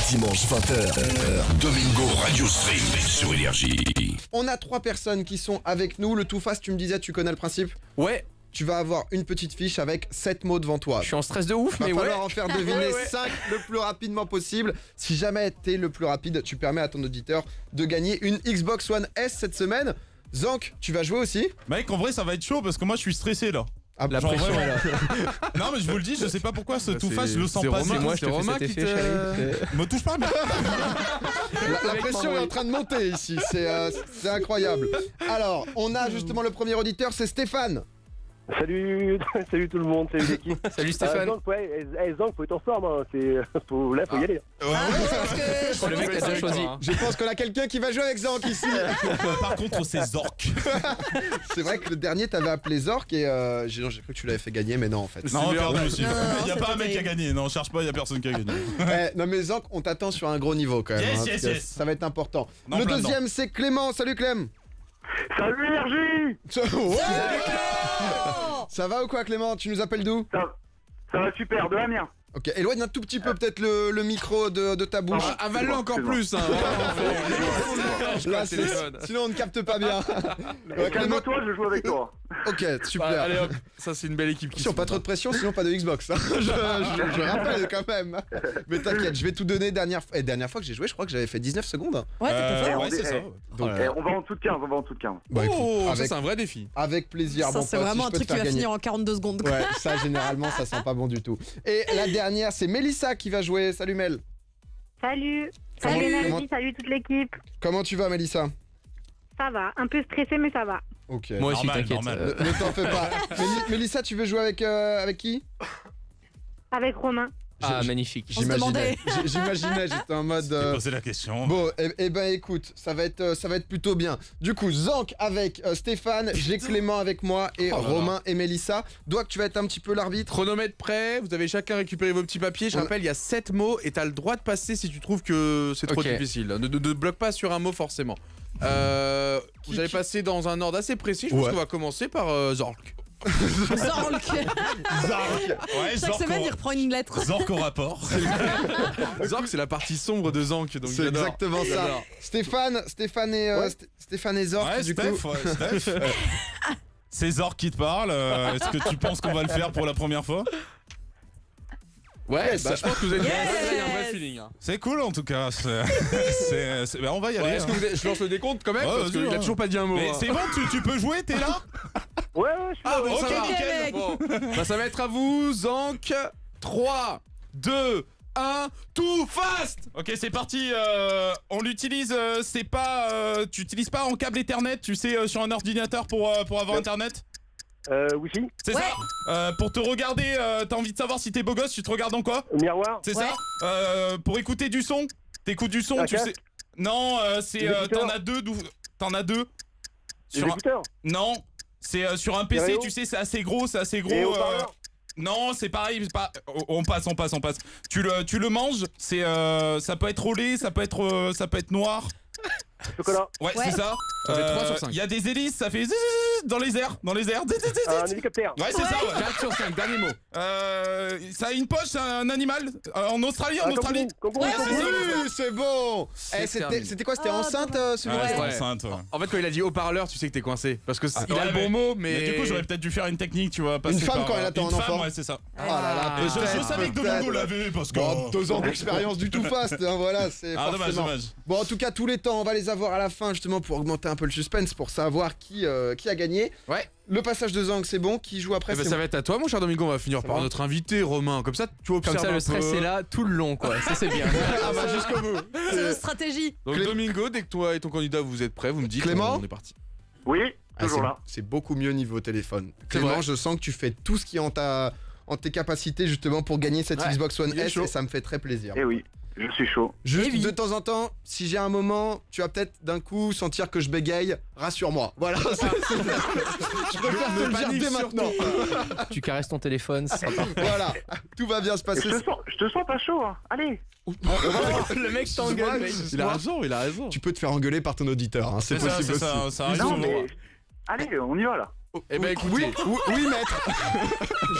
Dimanche 20h, Domingo Radio Stream sur Énergie. On a 3 personnes qui sont avec nous. Le Too Fast, tu me disais, tu connais le principe? Ouais, Tu vas avoir une petite fiche avec 7 mots devant toi. je suis en stress de ouf, Va mais falloir ouais. en faire deviner 5 le plus rapidement possible. Si jamais t'es le plus rapide, tu permets à ton auditeur de gagner une Xbox One S cette semaine. Zank, tu vas jouer aussi? Mec, en vrai, ça va être chaud parce que moi, je suis stressé là. Ah, La Genre, pression vraiment. est là. Non, mais je vous le dis, je sais pas pourquoi ce tout face, je le sens c'est pas. Romain, moi, je te fais Romain cet qui effet, Me touche pas, mais. La pression est en train de monter ici, c'est incroyable. Alors, on a justement le premier auditeur, c'est Stéphane. Salut, salut tout le monde, salut l'équipe. Salut Stéphane. Zank, ouais, Zank, faut être en forme, hein. Faut y aller. Oh, le mec a déjà choisi. Je pense qu'on a quelqu'un qui va jouer avec Zank ici. Par contre, c'est Zork. C'est vrai que le dernier t'avais appelé Zork et j'ai cru que tu l'avais fait gagner, mais non en fait. Non, perdu aussi. Non, Il y a c'est pas un pas mec qui a gagné. Non, cherche pas, il y a personne qui a gagné. Non mais Zank, on t'attend sur un gros niveau quand même. Yes, parce yes, que yes. Ça va être important. Non, Le plein deuxième c'est Clément. Salut Clem. Salut Énergie. Ouais. Ça va ou quoi Clément? Tu nous appelles d'où? Ça va super, de Amiens. Ok, éloigne un tout petit peu peut-être le micro de ta bouche. Avale-le encore plus, hein. Là, sinon on ne capte pas bien. Ouais, Clément. Calme-toi, je joue avec toi. Ok, super. Allez hop, ça c'est une belle équipe qui Attention, pas trop de pression, sinon pas de Xbox. Hein. Je rappelle quand même. Mais t'inquiète, je vais tout donner. Dernière fois que j'ai joué, je crois que j'avais fait 19 secondes. Ouais, t'étais fort. Ouais, c'est ça. Donc, On va en dessous de 15, bah, écoute, Oh, ça avec, c'est un vrai défi. avec plaisir. Ça, Bon, c'est pote, vraiment si un je peux truc te qui faire va gagner. finir en 42 secondes. quoi. Ouais, ça généralement ça sent pas bon du tout. Et la dernière, c'est Mélissa qui va jouer. Salut Mel. Salut, Comment- salut comment- Énergie, salut toute l'équipe. Comment tu vas Mélissa? Ça va, un peu stressé mais ça va. Ok. Moi aussi, Normal, t'inquiète. normal. Ne t'en fais pas. Mélissa, tu veux jouer avec qui? Avec Romain. Ah, magnifique. On se demandait. J'imaginais, j'étais en mode. J'ai posé la question. Bon, eh ben écoute, ça va être plutôt bien. Du coup, Zank avec Stéphane, j'ai Clément avec moi et Oh là là. Romain et Mélissa. Doc, tu vas être un petit peu l'arbitre. Chronomètre prêt, vous avez chacun récupéré vos petits papiers. Je On- rappelle, il y a 7 mots et t'as le droit de passer si tu trouves que c'est trop Ok. difficile. Ne bloque pas sur un mot forcément. Vous allez passer dans un ordre assez précis. Je pense Ouais. qu'on va commencer par Zork. Zork. Ouais, Chaque semaine, il reprend une lettre. Zork au rapport. Zork, c'est la partie sombre de Zank. Donc C'est j'adore. exactement ça. J'adore. Stéphane et Zork, Ouais, du Steph, coup. ouais, Steph. C'est Zork qui te parle. Est-ce que tu penses qu'on va le faire pour la première fois? Ouais, Yes. bah, je pense que vous êtes Yes. il y a un vrai feeling. Hein. C'est cool en tout cas. Bah, on va y aller. Ouais, est-ce que hein. je lance le décompte quand même Ouais, parce vas-y, qu'il a ouais. toujours pas dit un mot. Mais hein. c'est bon, tu peux jouer, t'es là? Ouais, je suis Ah là. bon, ça Ok, va. nickel. mec. Bon. Bah, ça va être à vous, Zank. 3, 2, 1, tout fast. Ok, c'est parti. On l'utilise. C'est pas. Tu utilises pas en câble Ethernet, tu sais, sur un ordinateur pour avoir Internet. Wi-Fi, C'est Ouais. ça. Pour te regarder, t'as envie de savoir si t'es beau gosse, tu te regardes en quoi? miroir, C'est Ouais. ça. Pour écouter du son, t'écoutes du son, Un tu casque. sais. Non, c'est Des écouteurs. t'en as deux. les Sur un... écouteurs, Non, c'est sur un PC, Stéréo. tu sais, c'est assez gros, c'est assez et gros. haut-parleur. Non, c'est pareil, c'est pas. On passe. Tu le manges, c'est ça peut être au lait, ça peut être noir. Chocolat, Ouais, Ouais. c'est ça. Ça fait 3 sur 5. Il y a des hélices, ça fait zzzz dans les airs. un hélicoptère, Ouais, c'est ça. Ouais. 4 sur 5, dernier mot. Ça a une poche, c'est un animal. En Australie, un kangourou, Ouais, c'est ça. Oui, c'est bon. C'est C'était terminé. c'était quoi? C'était Oh, enceinte celui-là? Ouais, c'est Ouais. enceinte. Ouais. En fait, quand il a dit haut-parleur, tu sais que t'es coincé. Parce que il a Ouais, le bon mot, mais. Mais du coup, j'aurais peut-être dû faire une technique, tu vois. passer femme par, quand elle attend une un femme, enfant. Ouais, c'est ça. Oh là là, Et je peut-être, savais que peut-être. Domingo l'avait parce que. Bon, 2 ans d'expérience du tout fast, hein, voilà, c'est Ah, dommage, forcément. dommage. Bon, en tout cas, tous les temps, on va les avoir à la fin, justement, pour augmenter un peu le suspense, pour savoir qui a gagné. Ouais. Le passage de Zank, c'est bon. Qui joue après? Eh ben, c'est ça va être à toi, mon cher Domingo. On va finir Ça par va notre invité, Romain. Comme ça, tu observes. Comme ça, un le stress peu. est là tout le long, quoi. Ça, c'est bien. Ah bah jusqu'au bout. C'est notre stratégie. Donc, Domingo, dès que toi et ton candidat vous êtes prêts, vous me dites. Clément On est parti. oui, Ah, toujours c'est- là. C'est beaucoup mieux niveau téléphone. C'est Clément, vrai. je sens que tu fais tout ce qui est en tes capacités justement pour gagner cette Ouais, Xbox One il est S chaud. et ça me fait très plaisir. Eh oui, je suis chaud. Juste Eh oui. de temps en temps, si j'ai un moment, tu vas peut-être d'un coup sentir que je bégaye, rassure-moi. Voilà. Je préfère te le dire panique dès surtout maintenant. Tu caresses ton téléphone, c'est sympa. Voilà, tout va bien se passer. Je te sens pas chaud, hein. Allez. Le mec t'engueule, mec. Il a raison, il a raison. Tu peux te faire engueuler par ton auditeur, hein, c'est C'est ça, possible c'est aussi. ça, ça arrive Non, souvent. mais. Allez, on y va là. Eh ben écoutez, Oui, maître.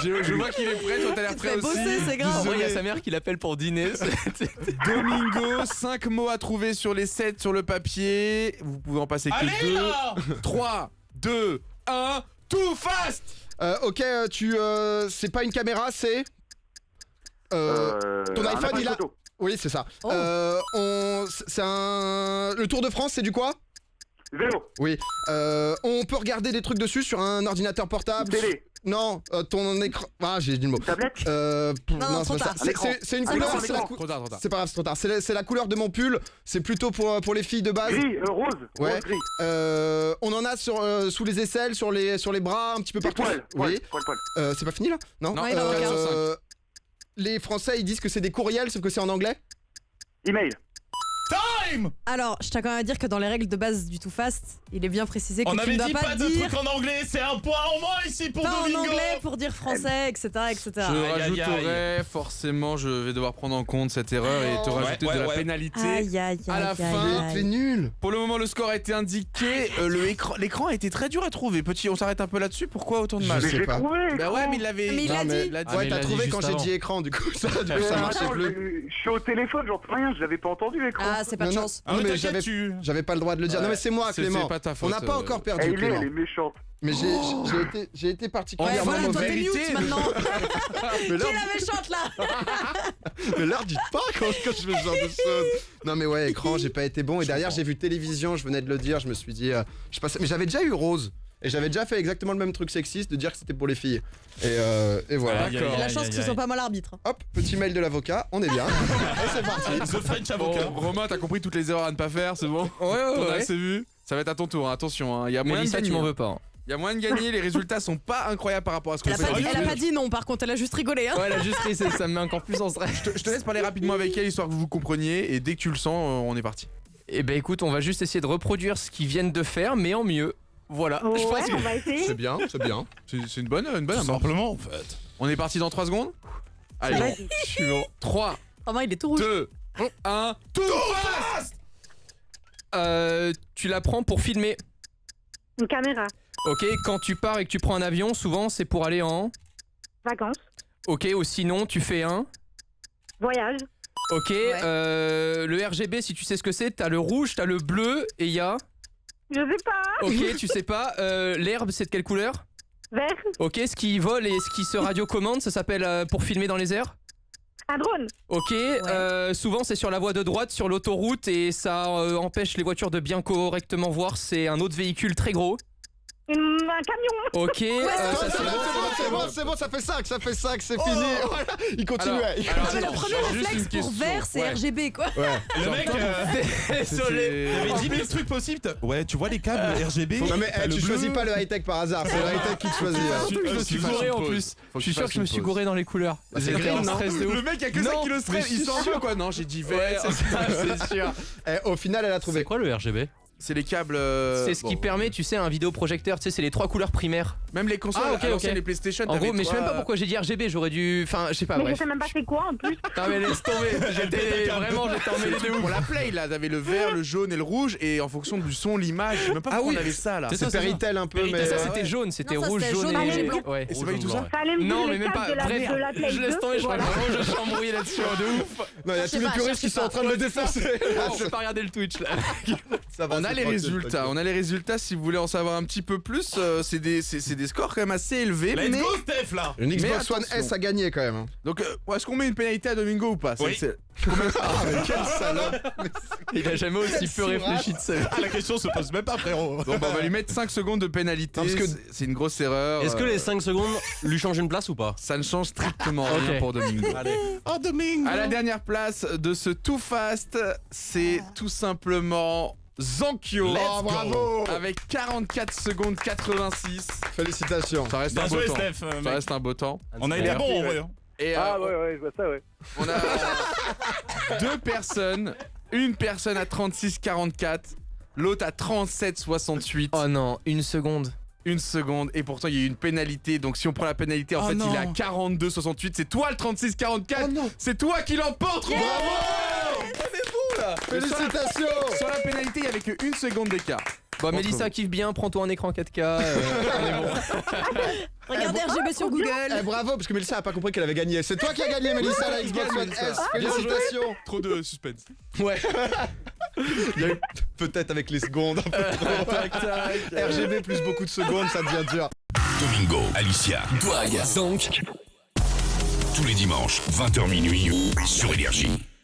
je vois qu'il est prêt, toi t'as l'air Tu te prêt fais aussi. bosser, c'est grave. En vrai, il y a Désolé. sa mère qui l'appelle pour dîner. Domingo, 5 mots à trouver sur les 7 sur le papier. Vous pouvez en passer que Allez 2. là 3, 2, 1, too fast. Ok, c'est pas une caméra, c'est... ton un iPhone, appareil il a... photo. Oui, c'est ça. Oh. C'est un... Le Tour de France, c'est du quoi? Vélo. Oui. On peut regarder des trucs dessus sur un ordinateur portable. Télé. Non, ton écran... Ah, j'ai dit le mot. Tablette. Non, c'est trop pas ça. tard. C'est une Ah, couleur, non, c'est la l'écran. cou- Trop tard, trop tard. C'est pas grave, c'est trop tard. C'est la couleur de mon pull. C'est plutôt pour les filles de base. Gris. Rose. Ouais. Rose gris. On en a sous les aisselles, sur les bras, un petit peu Des partout. poils. Oui. Poil. C'est pas fini là? Non. Non, il en manque un. Les Français ils disent que c'est des courriels, sauf que c'est en anglais. Email. Time. Alors, je tiens quand même à dire que dans les règles de base du Too Fast, il est bien précisé que On tu avait ne dois dit pas pas de dire trucs en anglais, c'est un point en moins ici pour pas en Domingo. anglais pour dire français, etc. etc. Je Aïe, aïe, rajouterai, forcément, je vais devoir prendre en compte cette erreur et te Oh. rajouter Ouais, de la ouais. pénalité. Aïe, aïe, À la aïe, fin, aïe, T'es aïe. nul. Pour le moment, le score a été indiqué. L'écran a été très dur à trouver. Petit, on s'arrête un peu là-dessus. Pourquoi autant de mal Je Mais sais j'ai pas. trouvé. Bah ouais, mais il l'avait. Mais il Non, l'a mais- dit. Il l'a dit. Ah, Ouais, mais t'as il l'a trouvé dit quand juste j'ai avant. dit écran, du coup ça Attends, marchait plus. je suis au téléphone, j'en sais rien, je l'avais pas entendu l'écran. Ah, c'est pas de Non, chance. Ah, Non, mais mais t'inquiète, j'avais pas le droit de le dire. Non mais c'est moi, C'est Clément. pas ta faute. On n'a pas encore perdu, Elle Clément. est méchante. Mais j'ai été Ouais, particulièrement voilà, toi mauvais. t'es vérité, mute maintenant. Mais Qui là, est la méchante là? mais leur dites pas quand je fais ce genre de choses. Non mais ouais, écran, j'ai pas été bon. Et derrière, j'ai vu télévision, je venais de le dire, je me suis dit, je passais. Mais j'avais déjà eu Rose. Et j'avais déjà fait exactement le même truc sexiste de dire que c'était pour les filles. Et voilà. Aïe, aïe, D'accord. aïe, La chance aïe, que ce aïe. soit pas moi l'arbitre. Hop, petit mail de l'avocat, on est bien. Et c'est parti. The French Bon, avocat. Romain, t'as compris toutes les erreurs à ne pas faire, c'est bon? Ouais, On a ouais. assez vu. Ça va être à ton tour, hein, attention. Hein. Il y a moyen de Mélissa, tu gagner. m'en veux pas. hein. Il y a moyen de gagner, les résultats sont pas incroyables par rapport à ce qu'on Elle a fait pas dit, d'habitude. elle a pas dit non, par contre, elle a juste rigolé. Hein. Ouais, la justice, ça me met encore plus en stress. Je te laisse parler rapidement avec elle, histoire que vous vous compreniez, et dès que tu le sens, on est parti. Eh ben écoute, on va juste essayer de reproduire ce qu'ils viennent de faire, mais en mieux. Voilà. Je Ouais, pense que on va essayer. C'est bien, c'est bien. C'est une bonne Tout amorce. simplement en fait. On est parti dans 3 secondes. Allez, Vas-y. je suis bon. 3, Romain, il est tout rouge. 2, 1, tout fast. Tu la prends pour filmer. Une caméra. Ok, quand tu pars et que tu prends un avion, souvent c'est pour aller en. Vacances. Ok, ou sinon tu fais un. Voyage. Ok, le RGB, si tu sais ce que c'est, t'as le rouge, t'as le bleu et il y a. Je sais pas. Ok, tu sais pas. L'herbe, c'est de quelle couleur? Vert. Ok, ce qui vole et ce qui se radiocommande, ça s'appelle pour filmer dans les airs. Un drone. Ok, souvent c'est sur la voie de droite, sur l'autoroute et ça empêche les voitures de bien correctement voir. C'est un autre véhicule très gros. Un camion. Ok, ça c'est C'est bon, ça fait 5, c'est fini. Voilà, il continue. Alors, il alors, continue. Le attends, premier juste réflexe une pour question. vert, c'est Ouais. RGB quoi. Le mec, Désolé. il avait 10 000 trucs possibles. Ouais, tu vois les câbles RGB. Non mais t'as le tu bleu. choisis pas le high-tech par hasard, c'est le high-tech qui te choisit. Surtout que je me suis gouré en plus. Je suis sûr que je me suis gouré dans les couleurs. c'est J'étais grave, en non stress de ouf. Le mec, y'a que ça Non, qui le stresse. mais Il je s'en suis veut quoi? Non, j'ai dit Ouais, vert. c'est sûr. Au final, elle a trouvé. quoi le RGB? C'est les câbles. C'est ce qui bon. permet, tu sais, un vidéoprojecteur, tu sais, c'est les 3 couleurs primaires. Même les consoles, Ah, ok, à l'ancienne, ok. les PlayStation. En t'avais gros, mais je sais même pas trois- pourquoi j'ai dit RGB, j'aurais dû. Enfin, je sais pas, Mais je bref. sais même pas c'est quoi en plus. Non, mais laisse tomber, j'étais vraiment, j'étais emmêlé de ouf. Pour la Play, là, t'avais le vert, le jaune et le rouge, et en fonction du son, l'image. Je sais même pas Ah pourquoi oui. on avait ça là. C'est ça, C'est Péritel un peu, mais. Ça, ouais. c'était jaune, c'était Non, ça, rouge, c'était jaune jaune, et rouge et blanc. Ouais. Et c'est pas du tout ça. Fallait me dire Non, mais les même câbles pas. de la, Bref, de la Play je laisse 2, tomber, je crois voilà. que vraiment je suis embrouillé là-dessus de ouf. Non, il y a Je sais tous les pas, puristes je qui sais sont en pas. train de le défoncer. Je peux pas regarder le Twitch là. Ça va, On a c'est les tranquille, résultats, tranquille. on a les résultats si vous voulez en savoir un petit peu plus. C'est des scores quand même assez élevés. Let's Mais... go Steph là. Une Mais Xbox One attention. S a gagné quand même. Donc, est-ce qu'on met une pénalité à Domingo ou pas? Oui. Ah, mais quel salope. Il a jamais aussi peu réfléchi de ça. Ah, la question se pose même pas frérot. Bon, bah, on va lui mettre 5 secondes de pénalité. Non, parce que- C'est une grosse erreur. Est-ce que les 5 secondes lui changent une place ou pas? Ça ne change strictement rien Ok. pour Domingo. Oh Domingo. À la dernière place de ce Too Fast, c'est tout simplement Zankyo. Oh, bravo. Avec 44 secondes 86. Félicitations. Ça reste Bien un beau joué temps. Steph. Ça mec. reste un beau temps. On a été Merci, bon en ouais. vrai. Et Ah ouais, je vois ça, ouais. on a 2 personnes. Une personne à 36,44. L'autre à 37,68. Oh non, une seconde. Une seconde. Et pourtant, il y a eu une pénalité. Donc, si on prend la pénalité, en Oh fait, non. il est à 42,68. C'est toi le 36,44. Oh non. C'est toi qui l'emporte. Bravo. Félicitations. Sur la pénalité, il n'y avait qu'une seconde d'écart. Bah, Mélissa kiffe bien, prends-toi un écran 4K. On est bon. Regardez RGB sur Google. Bravo, parce que Mélissa a pas compris qu'elle avait gagné. C'est toi qui as gagné, Mélissa, la Xbox One S. Félicitations. Trop de suspense. Ouais. Il y a eu peut-être avec les secondes un peu trop. RGB plus beaucoup de secondes, ça devient dur. Domingo, Alicia, Doig, Zonk. Tous les dimanches, 20h minuit sur Énergie.